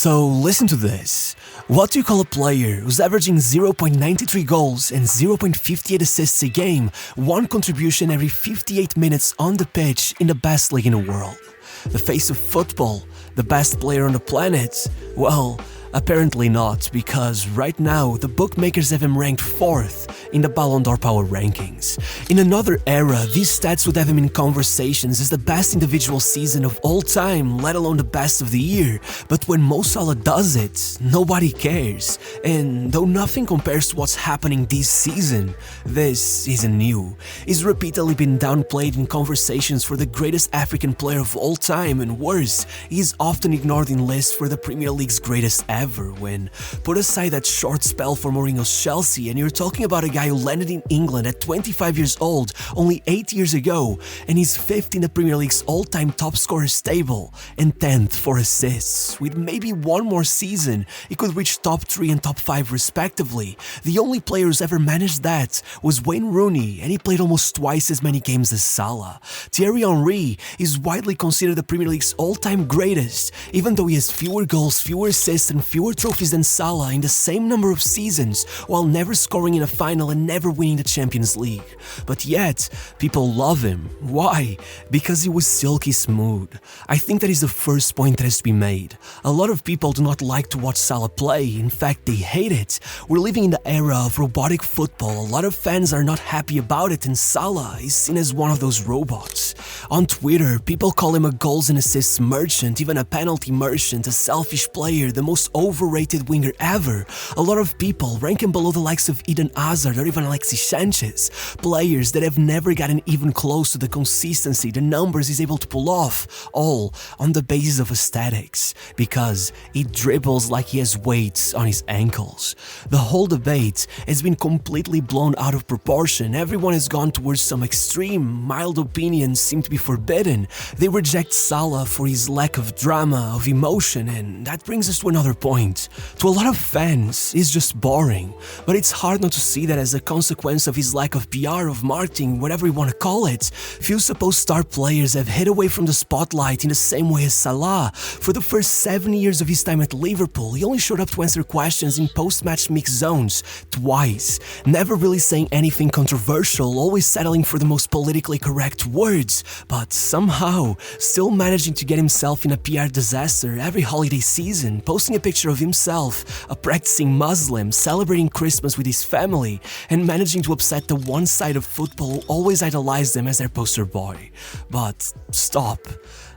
So listen to this. What do you call a player who's averaging 0.93 goals and 0.58 assists a game, one contribution every 58 minutes on the pitch in the best league in the world? The face of football? The best player on the planet? Well, apparently not, because right now the bookmakers have him ranked 4th in the Ballon d'Or power rankings. In another era, these stats would have him in conversations as the best individual season of all time, let alone the best of the year. But when Moh Salah does it, nobody cares. And though nothing compares to what's happening this season, this isn't new. He's repeatedly been downplayed in conversations for the greatest African player of all time, and worse, he's often ignored in lists for the Premier League's greatest ever. When put aside that short spell for Mourinho's Chelsea, and you're talking about a guy who landed in England at 25 years old only 8 years ago, and he's 5th in the Premier League's all-time top scorers table and 10th for assists. With maybe one more season, he could reach top 3 and top 5 respectively. The only player who's ever managed that was Wayne Rooney, and he played almost twice as many games as Salah. Thierry Henry is widely considered the Premier League's all-time greatest, even though he has fewer goals, fewer assists, and fewer trophies than Salah in the same number of seasons, while never scoring in a final and never winning the Champions League. But yet, people love him. Why? Because he was silky smooth. I think that is the first point that has to be made. A lot of people do not like to watch Salah play, in fact they hate it. We're living in the era of robotic football, a lot of fans are not happy about it, and Salah is seen as one of those robots. On Twitter, people call him a goals and assists merchant, even a penalty merchant, a selfish player, the most overrated winger ever. A lot of people rank him below the likes of Eden Hazard or even Alexis Sanchez, players that have never gotten even close to the consistency, the numbers he's able to pull off, all on the basis of aesthetics, because he dribbles like he has weights on his ankles. The whole debate has been completely blown out of proportion. Everyone has gone towards some extreme, mild opinions seem to be forbidden. They reject Salah for his lack of drama, of emotion, and that brings us to another point. To a lot of fans, he's just boring, but it's hard not to see that as a consequence of his lack of PR, of marketing, whatever you want to call it. Few supposed star players have hid away from the spotlight in the same way as Salah. For the first 7 years of his time at Liverpool, he only showed up to answer questions in post-match mixed zones twice, never really saying anything controversial, always settling for the most politically correct words, but somehow still managing to get himself in a PR disaster every holiday season, posting a picture of himself, a practicing Muslim, celebrating Christmas with his family, and managing to upset the one side of football who always idolized them as their poster boy. But stop.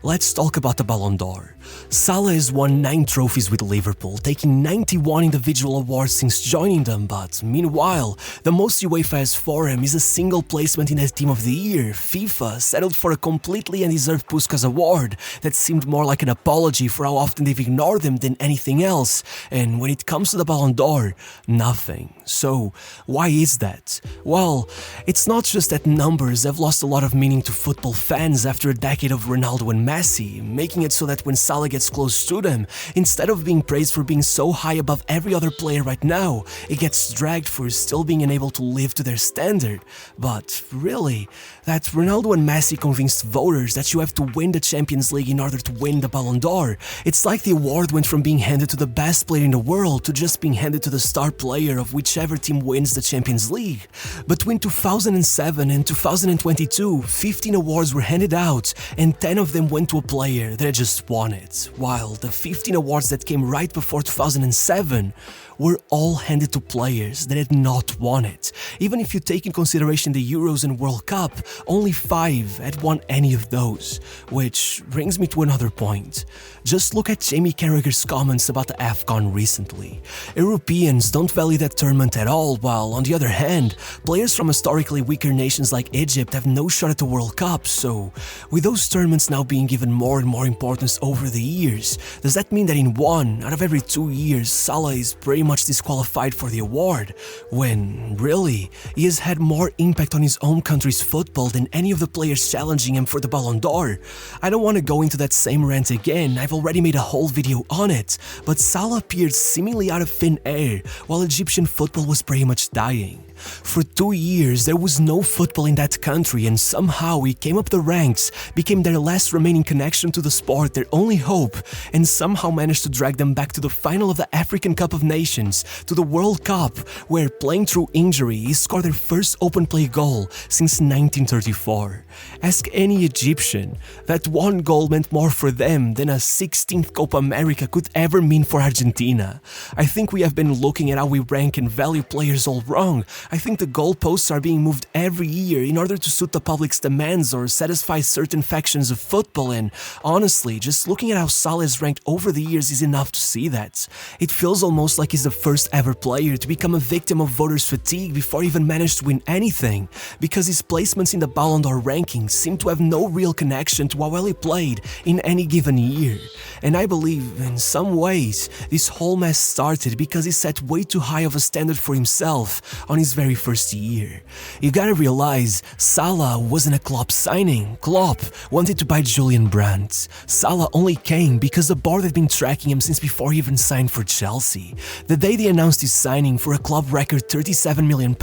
Let's talk about the Ballon d'Or. Salah has won 9 trophies with Liverpool, taking 91 individual awards since joining them, but meanwhile, the most UEFA has for him is a single placement in the Team of the Year. FIFA settled for a completely undeserved Puskas award that seemed more like an apology for how often they've ignored him than anything else, and when it comes to the Ballon d'Or, nothing. So, why is that? Well, it's not just that numbers have lost a lot of meaning to football fans after a decade of Ronaldo and Messi, making it so that when Salah gets close to them, instead of being praised for being so high above every other player right now, it gets dragged for still being unable to live to their standard. But really, that Ronaldo and Messi convinced voters that you have to win the Champions League in order to win the Ballon d'Or. It's like the award went from being handed to the best player in the world to just being handed to the star player of whichever team wins the Champions League. Between 2007 and 2022, 15 awards were handed out, and 10 of them went to a player that had just won it, while the 15 awards that came right before 2007 were all handed to players that had not won it. Even if you take in consideration the Euros and World Cup, only 5 had won any of those. Which brings me to another point. Just look at Jamie Carragher's comments about the AFCON recently. Europeans don't value that tournament at all, while on the other hand, players from historically weaker nations like Egypt have no shot at the World Cup. So, with those tournaments now being given more and more importance over the years, does that mean that in 1 out of every 2 years, Salah is pretty much disqualified for the award, when, really, he has had more impact on his own country's football than any of the players challenging him for the Ballon d'Or? I don't want to go into that same rant again, I've already made a whole video on it, but Salah appeared seemingly out of thin air, while Egyptian football was pretty much dying. For 2 years, there was no football in that country, and somehow he came up the ranks, became their last remaining connection to the sport, their only hope, and somehow managed to drag them back to the final of the African Cup of Nations, to the World Cup, where, playing through injury, he scored their first open play goal since 1934. Ask any Egyptian, that one goal meant more for them than a 16th Copa America could ever mean for Argentina. I think we have been looking at how we rank and value players all wrong. I think the goalposts are being moved every year in order to suit the public's demands or satisfy certain factions of football, and honestly, just looking at how Salah is ranked over the years is enough to see that. It feels almost like he's the first ever player to become a victim of voters' fatigue before he even managed to win anything, because his placements in the Ballon d'Or rankings seem to have no real connection to how well he played in any given year. And I believe, in some ways, this whole mess started because he set way too high of a standard for himself on his very first year. You gotta realize, Salah wasn't a Klopp signing. Klopp wanted to buy Julian Brandt. Salah only came because the board had been tracking him since before he even signed for Chelsea. The day they announced his signing for a club record £37 million,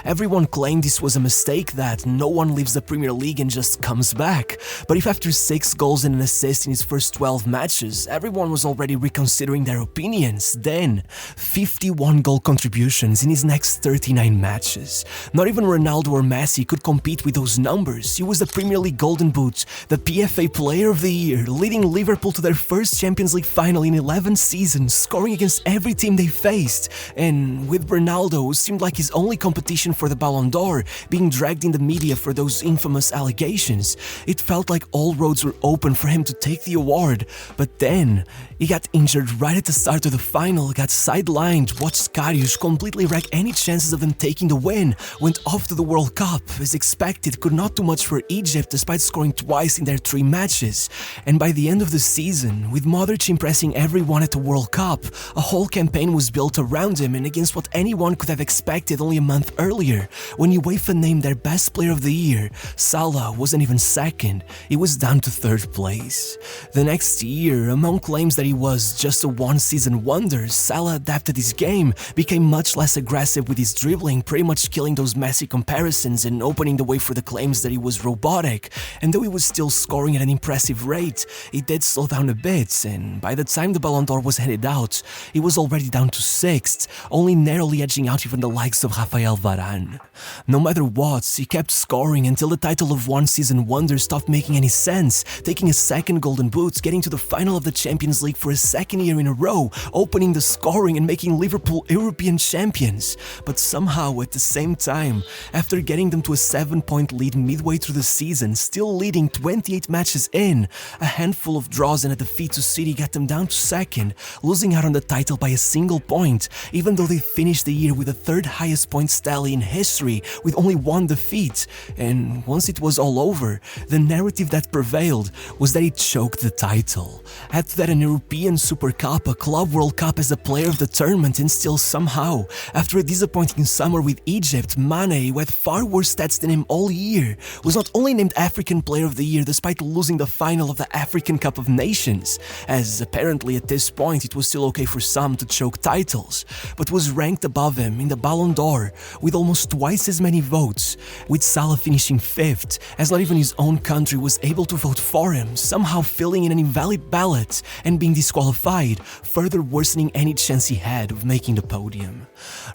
everyone claimed this was a mistake, that no one leaves the Premier League and just comes back. But if after 6 goals and an assist in his first 12 matches, everyone was already reconsidering their opinions, then 51 goal contributions in his next 39 matches. Not even Ronaldo or Messi could compete with those numbers. He was the Premier League Golden Boot, the PFA Player of the Year, leading Liverpool to their first Champions League final in 11 seasons, scoring against every team they faced. And with Ronaldo, who seemed like his only competition for the Ballon d'Or, being dragged in the media for those infamous allegations, it felt like all roads were open for him to take the award. But then, he got injured right at the start of the final, got sidelined, watched Karius completely wreck any chances of them taking the win, went off to the World Cup, as expected, could not do much for Egypt despite scoring twice in their 3 matches. And by the end of the season, with Modric impressing everyone at the World Cup, a whole campaign was built around him and against what anyone could have expected only a month earlier. When UEFA named their best player of the year, Salah wasn't even second, he was down to 3rd place. The next year, among claims that he was just a one-season wonder, Salah adapted his game, became much less aggressive with his dribbling, pretty much killing those Messi comparisons and opening the way for the claims that he was robotic. And though he was still scoring at an impressive rate, he did slow down a bit, and by the time the Ballon d'Or was handed out, he was already down to 6th, only narrowly edging out even the likes of Rafael Varane. No matter what, he kept scoring until the title of one-season wonder stopped making any sense, taking a 2nd Golden Boot, getting to the final of the Champions League for a 2nd year in a row, opening the scoring and making Liverpool European champions. But somehow, at the same time, after getting them to a 7-point lead midway through the season, still leading 28 matches in, a handful of draws and a defeat to City got them down to 2nd, losing out on the title by a single point, even though they finished the year with the 3rd highest points tally in history, with only 1 defeat. And once it was all over, the narrative that prevailed was that he choked the title. Add to that an European Super Cup, a Club World Cup as the player of the tournament, and still somehow, after a disappointing summer with Egypt, Mane, who had far worse stats than him all year, was not only named African Player of the Year despite losing the final of the African Cup of Nations, as apparently at this point it was still okay for some to choke titles, but was ranked above him in the Ballon d'Or with almost twice as many votes, with Salah finishing 5th, as not even his own country was able to vote for him, somehow filling in an invalid ballot and being disqualified, further worsening any chance he had of making the podium.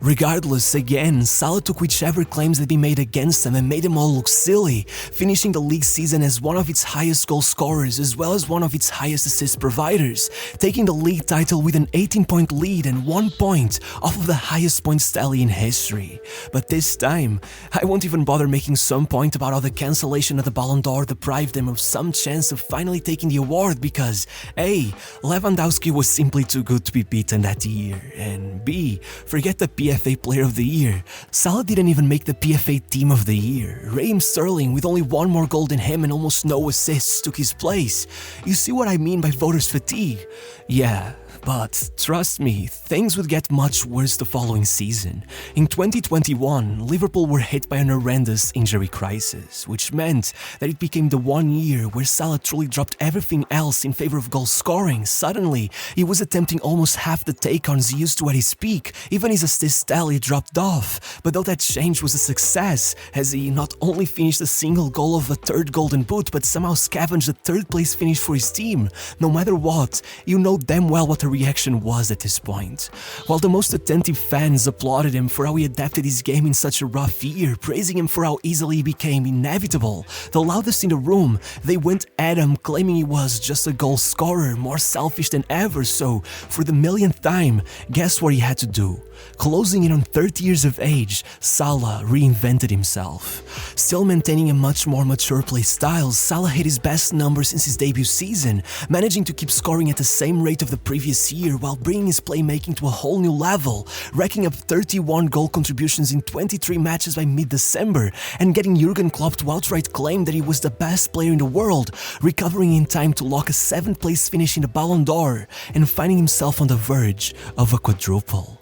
Regardless, again, Salah took whichever claims had been made against him and made them all look silly, finishing the league season as one of its highest goal scorers as well as one of its highest assist providers, taking the league title with an 18-point lead and 1 point off of the highest points tally in history. But this time, I won't even bother making some point about how the cancellation of the Ballon d'Or deprived them of some chance of finally taking the award because A, Lewandowski was simply too good to be beaten that year, and B, forget the PFA Player of the Year, Salah didn't even make the PFA Team of the Year. Raheem Sterling, with only 1 more goal than him and almost no assists, took his place. You see what I mean by voters' fatigue? Yeah, But trust me, things would get much worse the following season. In 2021, Liverpool were hit by an horrendous injury crisis, which meant that it became the one year where Salah truly dropped everything else in favor of goal scoring. Suddenly, he was attempting almost half the take-ons he used to at his peak, even his assist tally dropped off. But though that change was a success, as he not only finished a single goal of a third golden boot, but somehow scavenged a third place finish for his team. No matter what, you know damn well what the reaction was at this point. While the most attentive fans applauded him for how he adapted his game in such a rough year, praising him for how easily he became inevitable, the loudest in the room, they went at him claiming he was just a goal scorer, more selfish than ever. So, for the millionth time, guess what he had to do? Closing in on 30 years of age, Salah reinvented himself. Still maintaining a much more mature play style, Salah hit his best numbers since his debut season, managing to keep scoring at the same rate of the previous year while bringing his playmaking to a whole new level, racking up 31 goal contributions in 23 matches by mid-December, and getting Jurgen Klopp to outright claim that he was the best player in the world, recovering in time to lock a 7th place finish in the Ballon d'Or, and finding himself on the verge of a quadruple.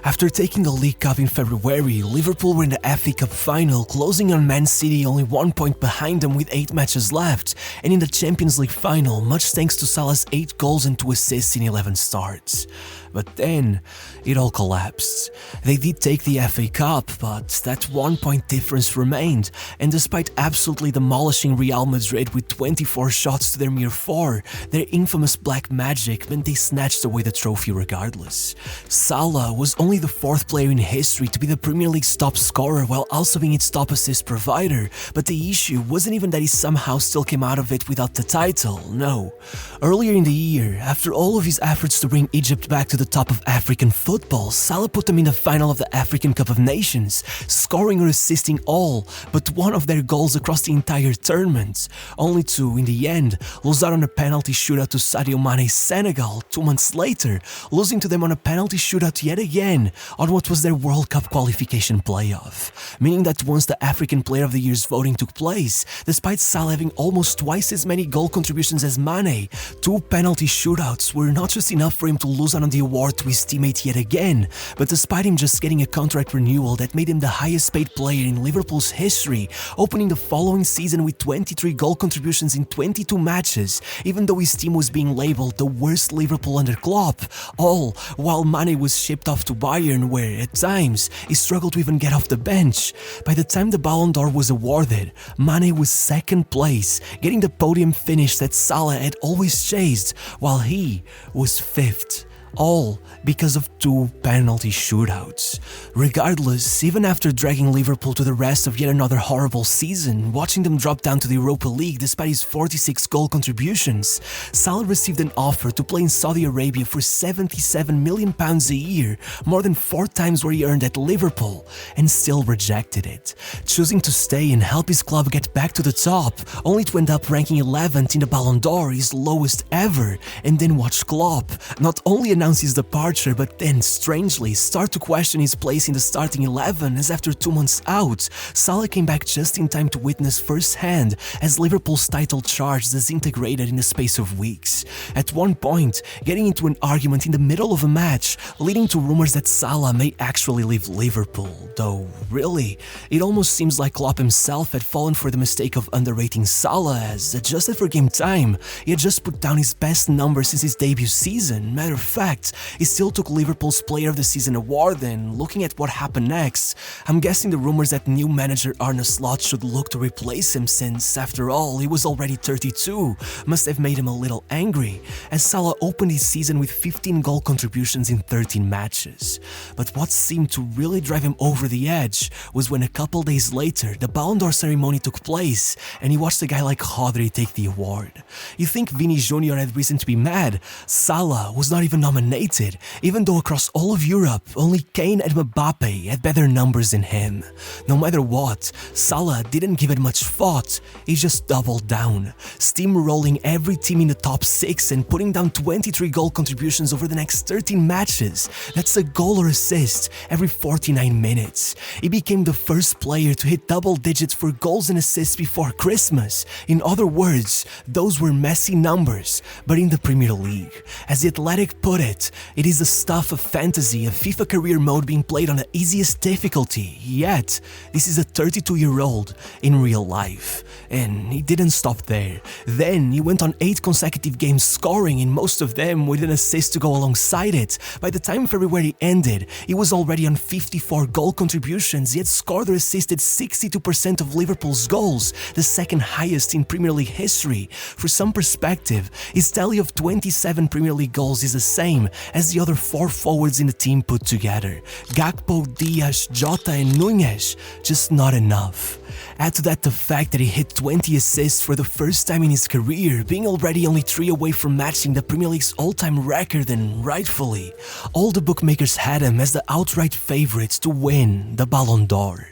After taking the League Cup in February, Liverpool were in the FA Cup final, closing on Man City only 1 point behind them with 8 matches left, and in the Champions League final, much thanks to Salah's 8 goals and 2 assists in 11 starts. But then, it all collapsed. They did take the FA Cup, but that 1 point difference remained, and despite absolutely demolishing Real Madrid with 24 shots to their mere 4, their infamous black magic meant they snatched away the trophy regardless. Salah was only the 4th player in history to be the Premier League's top scorer while also being its top assist provider, but the issue wasn't even that he somehow still came out of it without the title, no. Earlier in the year, after all of his efforts to bring Egypt back to the top of African football, Salah put them in the final of the African Cup of Nations, scoring or assisting all but one of their goals across the entire tournament, only to, in the end, lose out on a penalty shootout to Sadio Mane's Senegal 2 months later, losing to them on a penalty shootout yet again on what was their World Cup qualification playoff, meaning that once the African Player of the Year's voting took place, despite Salah having almost twice as many goal contributions as Mane, 2 penalty shootouts were not just enough for him to lose out on the award to his teammate yet again, but despite him just getting a contract renewal that made him the highest paid player in Liverpool's history, opening the following season with 23 goal contributions in 22 matches, even though his team was being labelled the worst Liverpool under Klopp, all while Mane was shipped off to Bayern where, at times, he struggled to even get off the bench. By the time the Ballon d'Or was awarded, Mane was 2nd place, getting the podium finish that Salah had always chased, while he was 5th. All because of 2 penalty shootouts. Regardless, even after dragging Liverpool to the rest of yet another horrible season, watching them drop down to the Europa League despite his 46 goal contributions, Salah received an offer to play in Saudi Arabia for £77 million a year, more than 4 times what he earned at Liverpool, and still rejected it, choosing to stay and help his club get back to the top, only to end up ranking 11th in the Ballon d'Or, his lowest ever, and then watch Klopp not only announce his departure, but then, strangely, start to question his place in the starting 11 as after 2 months out, Salah came back just in time to witness firsthand as Liverpool's title charge disintegrated in the space of weeks. At one point, getting into an argument in the middle of a match, leading to rumors that Salah may actually leave Liverpool, though really, it almost seems like Klopp himself had fallen for the mistake of underrating Salah as, adjusted for game time, he had just put down his best numbers since his debut season. Matter of fact, he still took Liverpool's Player of the Season award, and looking at what happened next, I'm guessing the rumors that new manager Arne Slot should look to replace him since, after all, he was already 32, must have made him a little angry, as Salah opened his season with 15 goal contributions in 13 matches. But what seemed to really drive him over the edge was when a couple days later, the Ballon d'Or ceremony took place, and he watched a guy like Rodri take the award. You think Vini Jr. had reason to be mad? Salah was not even nominated, even though across all of Europe, only Kane and Mbappe had better numbers than him. No matter what, Salah didn't give it much thought, he just doubled down, steamrolling every team in the top 6 and putting down 23 goal contributions over the next 13 matches. That's a goal or assist every 49 minutes. He became the first player to hit double digits for goals and assists before Christmas. In other words, those were Messi numbers, but in the Premier League. As The Athletic put it, it. It is the stuff of fantasy, a FIFA career mode being played on the easiest difficulty. Yet, this is a 32-year-old in real life. And he didn't stop there. Then, he went on 8 consecutive games scoring, in most of them with an assist to go alongside it. By the time February ended, he was already on 54 goal contributions. He had scored or assisted 62% of Liverpool's goals, the second highest in Premier League history. For some perspective, his tally of 27 Premier League goals is the same as the other 4 forwards in the team put together. Gakpo, Dias, Jota and Nunez, just not enough. Add to that the fact that he hit 20 assists for the first time in his career, being already only 3 away from matching the Premier League's all-time record, and rightfully, all the bookmakers had him as the outright favourite to win the Ballon d'Or.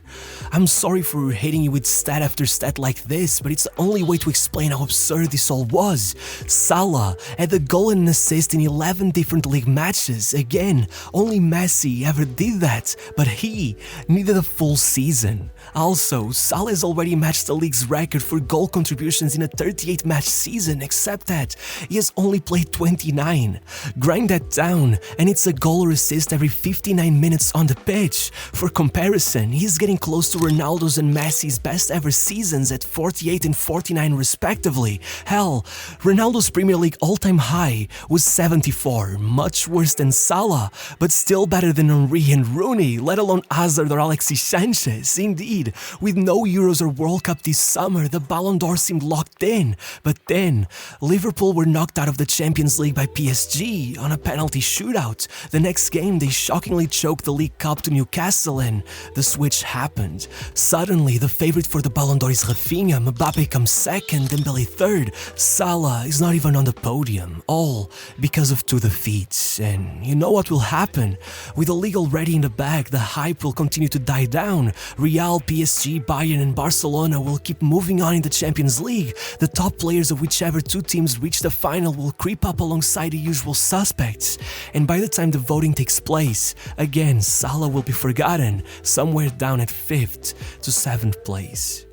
I'm sorry for hitting you with stat after stat like this, but it's the only way to explain how absurd this all was. Salah had a goal and an assist in 11 different league matches. Again, only Messi ever did that, but he needed a full season. Also, Salah has already matched the league's record for goal contributions in a 38-match season, except that he has only played 29. Grind that down, and it's a goal or assist every 59 minutes on the pitch. For comparison, he's getting close to Ronaldo's and Messi's best ever seasons at 48 and 49 respectively. Hell, Ronaldo's Premier League all-time high was 74, much worse than Salah, but still better than Henry and Rooney, let alone Hazard or Alexis Sanchez. Indeed, with no Euros or World Cup this summer, the Ballon d'Or seemed locked in, but then Liverpool were knocked out of the Champions League by PSG on a penalty shootout. The next game, they shockingly choked the League Cup to Newcastle, and the switch happened. Suddenly, the favorite for the Ballon d'Or is Rafinha, Mbappe comes second, Dembele third. Salah is not even on the podium, all because of 2 defeats. And you know what will happen? With the league already in the bag, the hype will continue to die down. Real, PSG, Bayern and Barcelona will keep moving on in the Champions League. The top players of whichever 2 teams reach the final will creep up alongside the usual suspects. And by the time the voting takes place, again, Salah will be forgotten, somewhere down at 5th to 7th place.